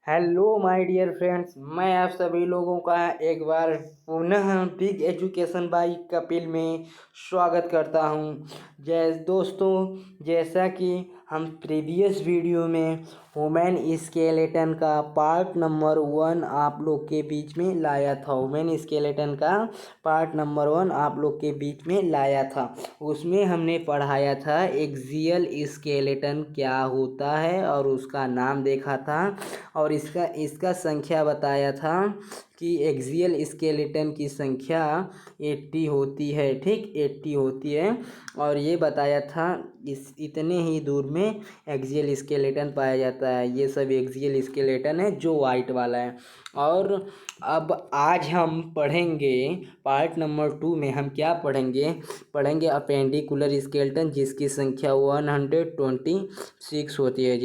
Hello my dear friends, मैं आप सभी लोगों का एक बार पुनः बिग एजुकेशन बाई कपिल में स्वागत करता हूं। जैसा कि हम प्रीवियस वीडियो में वुमेन स्केलेटन का पार्ट नंबर 1 आप लोग के बीच में लाया था। वुमेन स्केलेटन का पार्ट नंबर 1 आप लोग के बीच में लाया था। उसमें हमने पढ़ाया था एक्सियल स्केलेटन क्या होता है और उसका नाम देखा था और इसका संख्या बताया था कि एक्सियल स्केलेटन की संख्या 80 होती है। ठीक, 80 होती है और ये बताया था इतने ही दूर में एक्सियल स्केलेटन पाया जाता है। ये सब एक्सियल स्केलेटन है जो वाइट वाला है। और अब आज हम पढ़ेंगे पार्ट नंबर 2 में हम क्या पढ़ेंगे अपेंडिकुलर स्केलेटन जिसकी संख्या 126 होती है,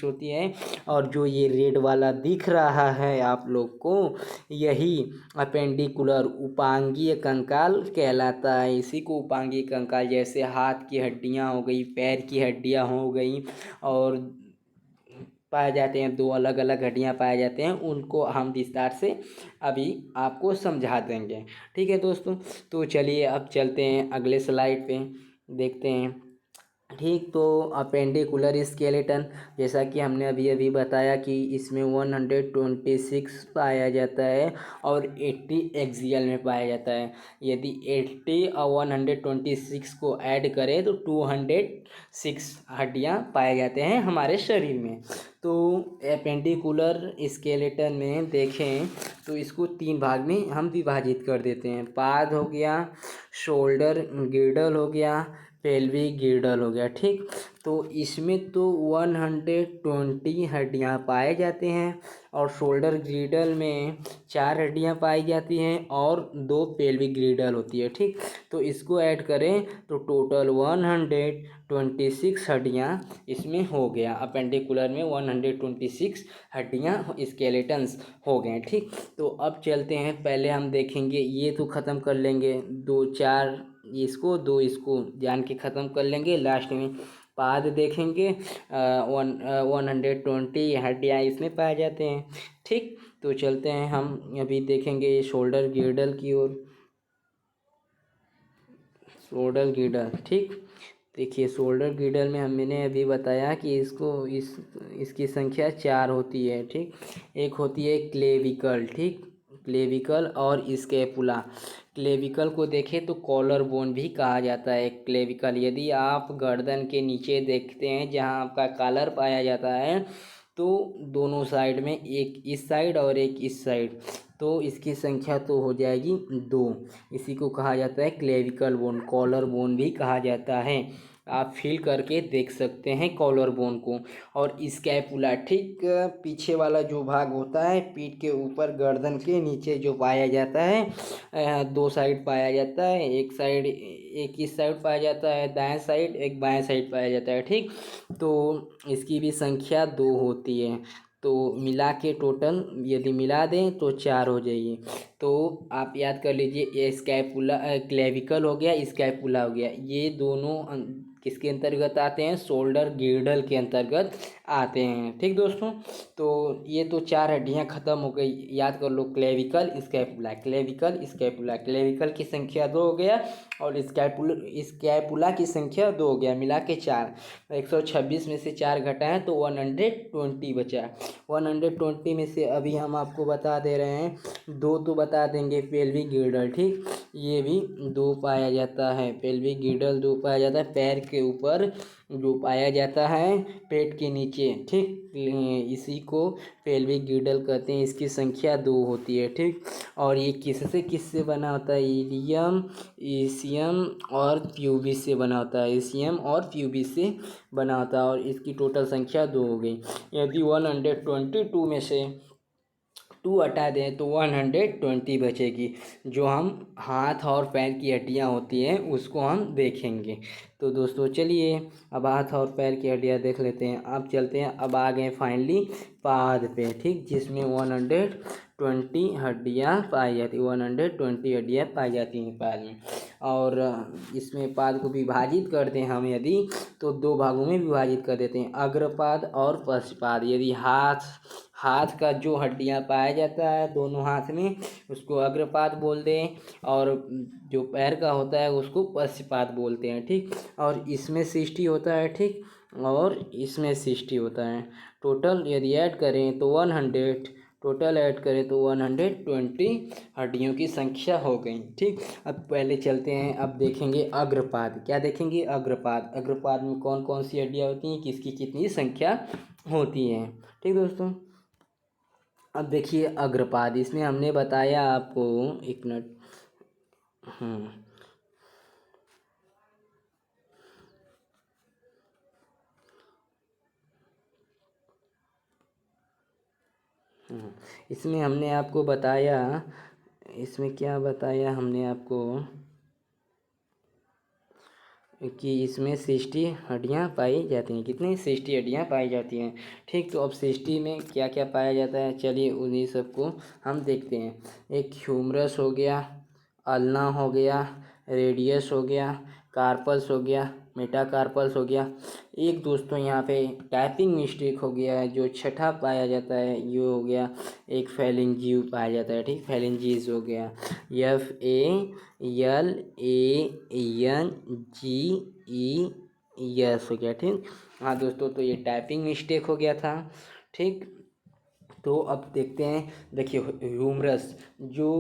होती है। और जो ये रेड वाला दिख रहा है आप लोग को, यही अपेंडिकुलर उपांगीय कंकाल कहलाता है। इसी को उपांगीय कंकाल, जैसे हाथ की हड्डियां हो गई, पैर की हड्डियां हो गई और पाए जाते हैं, 2 अलग अलग हड्डियां पाए जाते हैं, उनको हम विस्तार से अभी आपको समझा देंगे। ठीक है दोस्तों, तो चलिए अब चलते हैं अगले स्लाइड पे, देखते हैं। ठीक, तो अपेंडिकुलर स्केलेटन जैसा कि हमने अभी अभी बताया कि इसमें 126 पाया जाता है और 80 एक्सियल में पाया जाता है। यदि 80 और 126 को ऐड करें तो 206 हड्डियां पाए जाते हैं हमारे शरीर में। तो अपेंडिकुलर स्केलेटन में देखें तो इसको 3 भाग में हम विभाजित कर देते हैं। पाद हो गया, शोल्डर गिर्डल हो गया, पेल्विक गिर्डल हो गया। ठीक, तो इसमें तो 120 हड्डियां पाए जाते हैं और शोल्डर गिर्डल में 4 हड्डियां पाई जाती हैं और 2 पेल्विक गिर्डल होती है। ठीक, तो इसको ऐड करें तो टोटल 126 हड्डियां इसमें हो गया। अपेंडिकुलर में 126 हड्डियां स्केलेटन्स हो गए। ठीक, तो अब चलते हैं, पहले हम देखेंगे, ये तो ख़त्म कर लेंगे, 2-4 इसको जान के ख़त्म कर लेंगे। लास्ट में पाद देखेंगे, 120 हड्डियाँ इसमें पाए जाते हैं। ठीक, तो चलते हैं हम अभी देखेंगे शोल्डर गिर्डल की ओर। शोल्डर गिर्डल, ठीक, देखिए शोल्डर गिर्डल में मैंने अभी बताया कि इसकी संख्या 4 होती है। ठीक, एक होती है क्लेविकल, ठीक, क्लेविकल और स्कैपुला। क्लेविकल को देखें तो कॉलर बोन भी कहा जाता है। क्लेविकल, यदि आप गर्दन के नीचे देखते हैं जहां आपका कॉलर पाया जाता है, तो दोनों साइड में, एक इस साइड और एक इस साइड, तो इसकी संख्या तो हो जाएगी 2। इसी को कहा जाता है क्लेविकल बोन, कॉलर बोन भी कहा जाता है। आप फील करके देख सकते हैं कॉलर बोन को। और स्कैपुला, ठीक, पीछे वाला जो भाग होता है पीठ के ऊपर गर्दन के नीचे जो पाया जाता है, 2 साइड पाया जाता है। एक इस साइड पाया जाता है दाएं साइड, एक बाएं साइड पाया जाता है। ठीक, तो इसकी भी संख्या 2 होती है। तो मिला के टोटल यदि मिला दें तो 4 हो जाइए। तो आप याद कर लीजिए, ये स्कैपुला क्लेविकल हो गया, स्कैपुला हो गया, ये दोनों किसके अंतर्गत आते हैं? शोल्डर गिर्डल के अंतर्गत आते हैं। ठीक दोस्तों, तो ये तो 4 हड्डियां खत्म हो गई, याद कर लो, clavicle scapula, clavicle scapula. Clavicle की संख्या 2 हो गया और स्कैपुला की संख्या 2 हो गया, मिला के 4। 126 में से 4 घटाएं तो 120 बचा। 120 में से अभी हम आपको बता दे रहे हैं, 2 तो बता देंगे पेल्विक गिर्डल। ठीक, ये भी 2 पाया जाता है, पेल्विक गिर्डल 2 पाया जाता है, पैर के ऊपर जो पाया जाता है पेट के नीचे। ठीक, इसी को पेल्विक गिर्डल कहते हैं, इसकी संख्या 2 होती है। ठीक, और ये किससे बना होता है? ईसियम और प्यूबिस से बना होता है, ईसियम और प्यूबिस से बना होता है और इसकी टोटल संख्या 2 हो गई। यदि 122 में से 2 हटा दें तो 120 बचेगी, जो हम हाथ और पैर की हड्डियां होती हैं उसको हम देखेंगे। तो दोस्तों चलिए अब हाथ और पैर की हड्डियाँ देख लेते हैं। अब चलते हैं, अब आ गए फाइनली पाद पे, ठीक, जिसमें 120 हड्डियाँ पाई जाती, 120 हड्डियाँ पाई जाती हैं पाद में। और इसमें पाद को विभाजित करते हैं हम यदि, तो दो भागों में विभाजित कर देते हैं, अग्रपाद और पश्चपाद। यदि हाथ का जो हड्डियां पाया जाता है दोनों हाथ में, उसको अग्रपाद बोलते हैं, और जो पैर का होता है उसको पश्चपाद बोलते हैं, ठीक। और इसमें 60 होता है, ठीक, और इसमें 60 होता है। टोटल यदि ऐड करें तो 100, टोटल ऐड करें तो 120 हड्डियों की संख्या हो गई, ठीक। अब पहले चलते हैं, अब देखेंगे अग्रपाद। क्या देखेंगे? अग्रपाद। अग्रपाद में कौन कौन सी हड्डियाँ होती हैं, किसकी कितनी संख्या होती है, ठीक दोस्तों। अब देखिए अग्रपाद, इसमें हमने बताया आपको, एक मिनट, इसमें हमने आपको बताया, इसमें क्या बताया हमने आपको कि इसमें 60 हड्डियाँ पाई जाती हैं। कितनी? 60 हड्डियाँ पाई जाती हैं, ठीक। तो अब 60 में क्या क्या पाया जाता है, चलिए उन्हीं सबको हम देखते हैं। एक ह्यूमरस हो गया, अल्ना हो गया, रेडियस हो गया, कार्पल्स हो गया, मेटाकार्पल्स हो गया। एक दोस्तों यहाँ पे टाइपिंग मिस्टेक हो गया है, जो छठा पाया जाता है ये हो गया, एक फेलिंजीव पाया जाता है, ठीक, फेलिंजीज हो गया, FALANGES हो गया, ठीक। हाँ दोस्तों, तो ये टाइपिंग मिस्टेक हो गया था, ठीक। तो अब देखते हैं, देखिए ह्यूमरस जो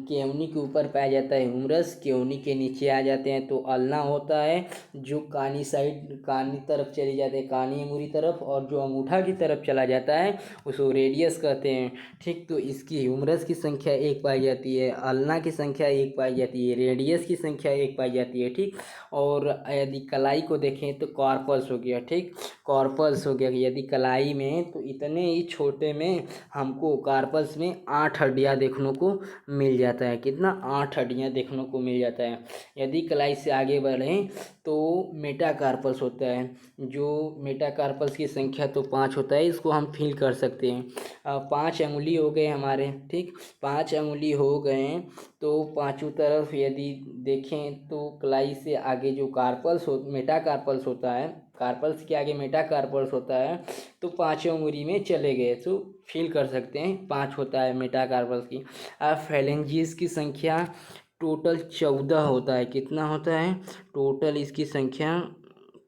केवनी के ऊपर पाया जाता है, ह्यूमरस केवनी के नीचे आ जाते हैं, तो अल्ना होता है जो कानी साइड, कानी तरफ चली जाते हैं, कानी अंगूरी तरफ, और जो अंगूठा की तरफ चला जाता है उसको रेडियस कहते हैं, ठीक। तो इसकी ह्यूमरस की संख्या 1 पाई जाती है, अल्ना की संख्या 1 पाई जाती है, रेडियस की संख्या 1 पाई जाती है, ठीक। और यदि कलाई को देखें तो कॉर्पस हो गया, ठीक, कॉर्पस हो गया। यदि कलाई में, तो इतने ही छोटे में हमको कार्पस में 8 हड्डियाँ देखने को मिल जाता है। कितना? 8 हड्डियाँ देखने को मिल जाता है। यदि कलाई से आगे बढ़ें तो मेटाकार्पस होता है, जो मेटाकार्पस की संख्या तो 5 होता है, इसको हम फील कर सकते हैं। 5 अंगुली हो गए हमारे, ठीक, 5 अंगुली हो गए, तो पांचों तरफ यदि देखें तो कलाई से आगे जो कार्पल्स हो, मेटाकार्पल्स होता है, कार्पल्स के आगे मेटाकार्पल्स होता है, तो 5 अंगुली में चले गए, तो फील कर सकते हैं 5 होता है मेटाकार्पल्स की। अब फेलेंजीज की संख्या टोटल 14 होता है। कितना होता है? टोटल इसकी संख्या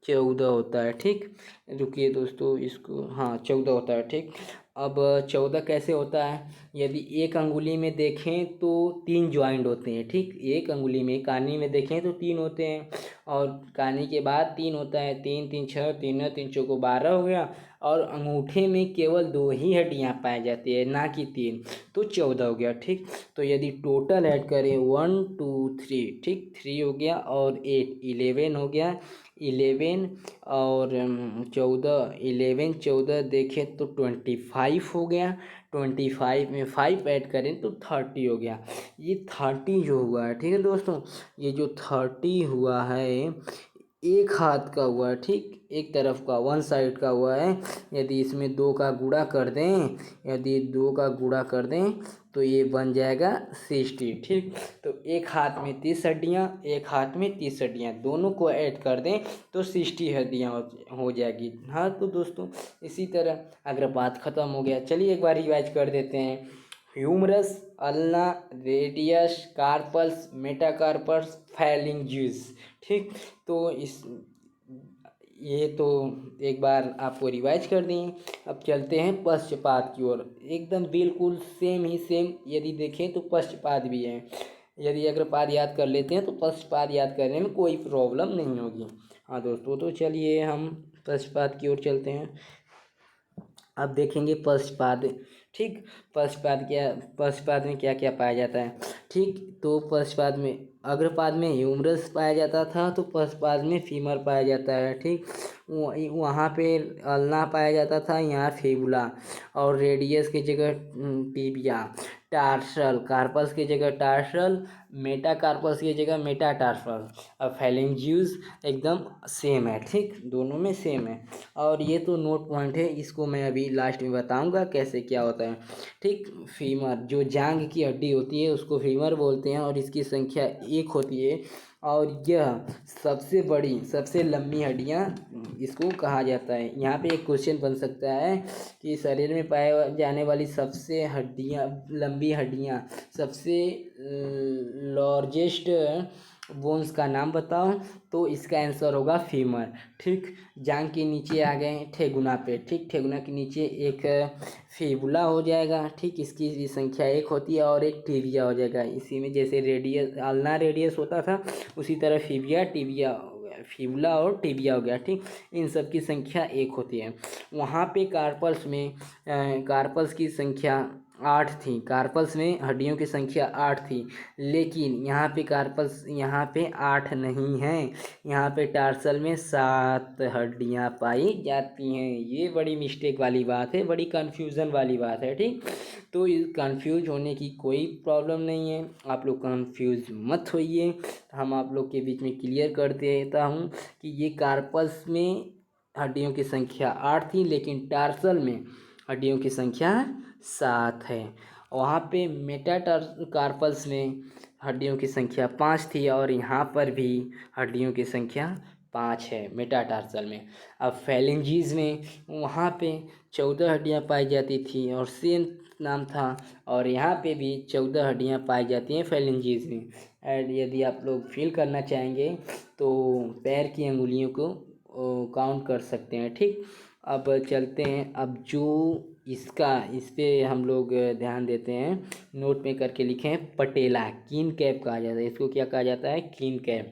14 होता है, ठीक। रुकिए दोस्तों, इसको, हाँ 14 होता है, ठीक। अब 14 कैसे होता है? यदि एक अंगुली में देखें तो 3 जॉइंट होते हैं, ठीक, एक अंगुली में, कानी में देखें तो 3 होते हैं, और कानी के बाद 3 होता है, 3 3 6, 3 3 चौको 12 हो गया, और अंगूठे में केवल 2 ही हड्डियाँ पाई जाती है, ना कि 3, तो 14 हो गया, ठीक। तो यदि टोटल ऐड करें 1 2 3, ठीक, 3 हो गया और 8 11 हो गया, 11 और 14, 11 14 देखें तो 25 हो गया, 25 में 5 ऐड करें तो 30 हो गया। ये 30 जो हुआ है, ठीक है दोस्तों, ये जो 30 हुआ है एक हाथ का हुआ है, ठीक, एक तरफ का, वन साइड का हुआ है। यदि इसमें 2 का गुणा कर दें, यदि 2 का गुणा कर दें तो ये बन जाएगा 60, ठीक। तो एक हाथ में 30 हड्डियाँ, एक हाथ में 30 हड्डियाँ, दोनों को ऐड कर दें तो 60 हड्डियाँ हो जाएगी। हाँ तो दोस्तों, इसी तरह अगर बात ख़त्म हो गया, चलिए एक बार रिवाइज कर देते हैं। Humerus, ulna, radius, carpals, metacarpals, phalanges, ठीक। तो ये तो एक बार आपको रिवाइज कर दें। अब चलते हैं पश्चपाद की ओर, एकदम बिल्कुल सेम ही सेम। यदि देखें तो पश्चपाद भी है, यदि अग्रपाद याद कर लेते हैं तो पश्चपाद याद करने में कोई प्रॉब्लम नहीं होगी। हाँ दोस्तों, तो चलिए हम पश्चपाद की ओर चलते हैं। अब देखेंगे पश्चपाद, ठीक। पक्षपाद में क्या क्या पाया जाता है? ठीक, तो पक्षपाद में अग्रपाद में ह्यूमरस पाया जाता था, तो पक्षपाद में फीमर पाया जाता है। ठीक, वहाँ पे अल्ना पाया जाता था, यहाँ फिबुला। और रेडियस की जगह टिबिया। टार्सल, कार्पस की जगह टार्सल, मेटाकार्पस की जगह मेटाटार्सल। और फैलेंजियस एकदम सेम है। ठीक, दोनों में सेम है। और ये तो नोट पॉइंट है, इसको मैं अभी लास्ट में बताऊंगा कैसे क्या होता है। ठीक, फीमर जो जांघ की हड्डी होती है उसको फीमर बोलते हैं, और इसकी संख्या 1 होती है। और यह सबसे बड़ी सबसे लंबी हड्डियाँ इसको कहा जाता है। यहाँ पे एक क्वेश्चन बन सकता है कि शरीर में पाए जाने वाली सबसे लंबी हड्डियाँ, सबसे लार्जेस्ट बोन्स का नाम बताओ, तो इसका आंसर होगा फीमर। ठीक, जांघ के नीचे आ गए ठेगुना पे। ठीक, ठेगुना के नीचे एक फिबुला हो जाएगा। ठीक, इसकी भी संख्या 1 होती है, और एक टिबिया हो जाएगा। इसी में जैसे रेडियस अल्ना रेडियस होता था, उसी तरह फिबिया टिबिया हो गया, फिबुला और टिबिया हो गया। ठीक, इन सब की संख्या 1 होती है। वहाँ पे कार्पल्स की संख्या 8 थी। कार्पल्स में हड्डियों की संख्या 8 थी, लेकिन यहाँ पे 8 नहीं है। यहाँ पे टार्सल में 7 हड्डियाँ पाई जाती हैं। ये बड़ी मिस्टेक वाली बात है, बड़ी कन्फ्यूज़न वाली बात है। ठीक, तो इस कन्फ्यूज होने की कोई प्रॉब्लम नहीं है, आप लोग कन्फ्यूज मत होइए। हम आप लोग के बीच में क्लियर कर देता हूँ कि ये कार्पस में हड्डियों की संख्या 8 थी, लेकिन टार्सल में हड्डियों की संख्या 7 है। वहाँ पे कार्पल्स में हड्डियों की संख्या 5 थी, और यहाँ पर भी हड्डियों की संख्या 5 है मेटाटार्सल में। अब फैलेंजीज में वहाँ पे 14 हड्डियाँ पाई जाती थी, और सेम नाम था। और यहाँ पे भी 14 हड्डियाँ पाई जाती हैं फैलेंजीज में। एंड यदि आप लोग फील करना चाहेंगे तो पैर की अंगुलियों को काउंट कर सकते हैं। ठीक, अब चलते हैं। अब जो इस पे हम लोग ध्यान देते हैं, नोट में करके लिखें। पटेला कीन कैप कहा जाता है, इसको क्या कहा जाता है? कीन कैप।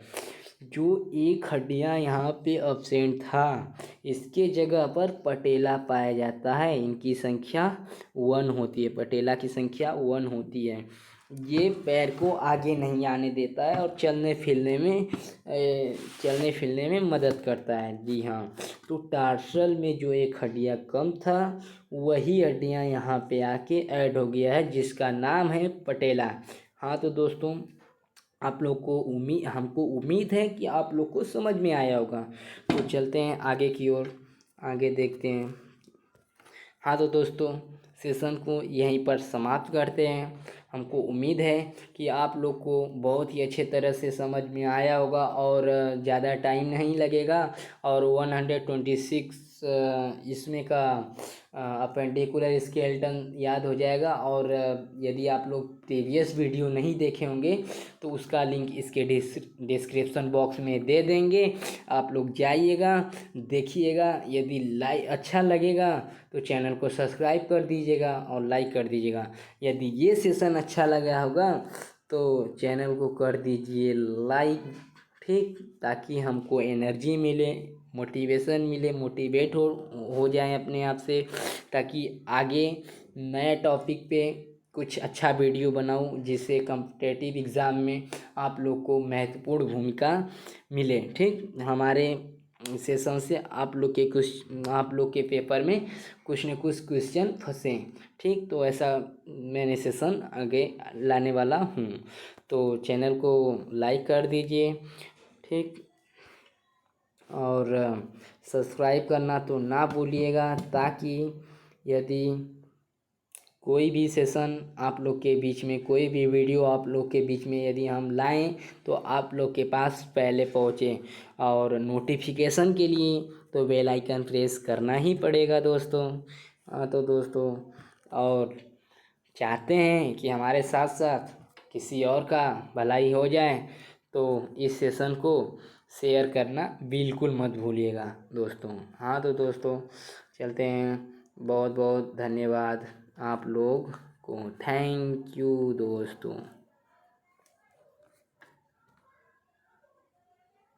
जो एक हड्डियाँ यहाँ पे अब्सेंट था, इसके जगह पर पटेला पाया जाता है। इनकी संख्या 1 होती है, पटेला की संख्या 1 होती है। ये पैर को आगे नहीं आने देता है, और चलने फिरने में मदद करता है। जी हाँ, तो टार्सल में जो एक हड्डियाँ कम था, वही हड्डियाँ यहाँ पे आके ऐड हो गया है, जिसका नाम है पटेला। हाँ, तो दोस्तों आप लोग को हमको उम्मीद है कि आप लोग को समझ में आया होगा। तो चलते हैं आगे की ओर, आगे देखते हैं। हाँ, तो दोस्तों सेशन को यहीं पर समाप्त करते हैं। हमको उम्मीद है कि आप लोग को बहुत ही अच्छे तरह से समझ में आया होगा, और ज़्यादा टाइम नहीं लगेगा। और 126 इसमें का अपेंडिकुलर स्केलेटन याद हो जाएगा। और यदि आप लोग प्रीवियस वीडियो नहीं देखे होंगे तो उसका लिंक इसके डिस्क्रिप्शन बॉक्स में दे देंगे। आप लोग जाइएगा, देखिएगा। यदि अच्छा लगेगा तो चैनल को सब्सक्राइब कर दीजिएगा और लाइक कर दीजिएगा। यदि ये सेशन अच्छा लगा होगा तो चैनल को कर दीजिए लाइक। ठीक, ताकि हमको एनर्जी मिले, मोटिवेशन मिले, मोटिवेट हो जाएं अपने आप से, ताकि आगे नए टॉपिक पे कुछ अच्छा वीडियो बनाऊं, जिससे कॉम्पिटिटिव एग्ज़ाम में आप लोग को महत्वपूर्ण भूमिका मिले। ठीक, हमारे सेशन से आप लोग के पेपर में कुछ न कुछ क्वेश्चन फंसे। ठीक, तो ऐसा मैंने सेशन आगे लाने वाला हूँ। तो चैनल को लाइक कर दीजिए। ठीक, और सब्सक्राइब करना तो ना भूलिएगा, ताकि यदि कोई भी सेशन आप लोग के बीच में, कोई भी वीडियो आप लोग के बीच में यदि हम लाएं तो आप लोग के पास पहले पहुँचे। और नोटिफिकेशन के लिए तो बेल आइकन प्रेस करना ही पड़ेगा दोस्तों। तो दोस्तों, और चाहते हैं कि हमारे साथ साथ किसी और का भलाई हो जाए, तो इस सेशन को शेयर करना बिल्कुल मत भूलिएगा दोस्तों। हाँ, तो दोस्तों चलते हैं। बहुत बहुत धन्यवाद आप लोग को। थैंक यू दोस्तों।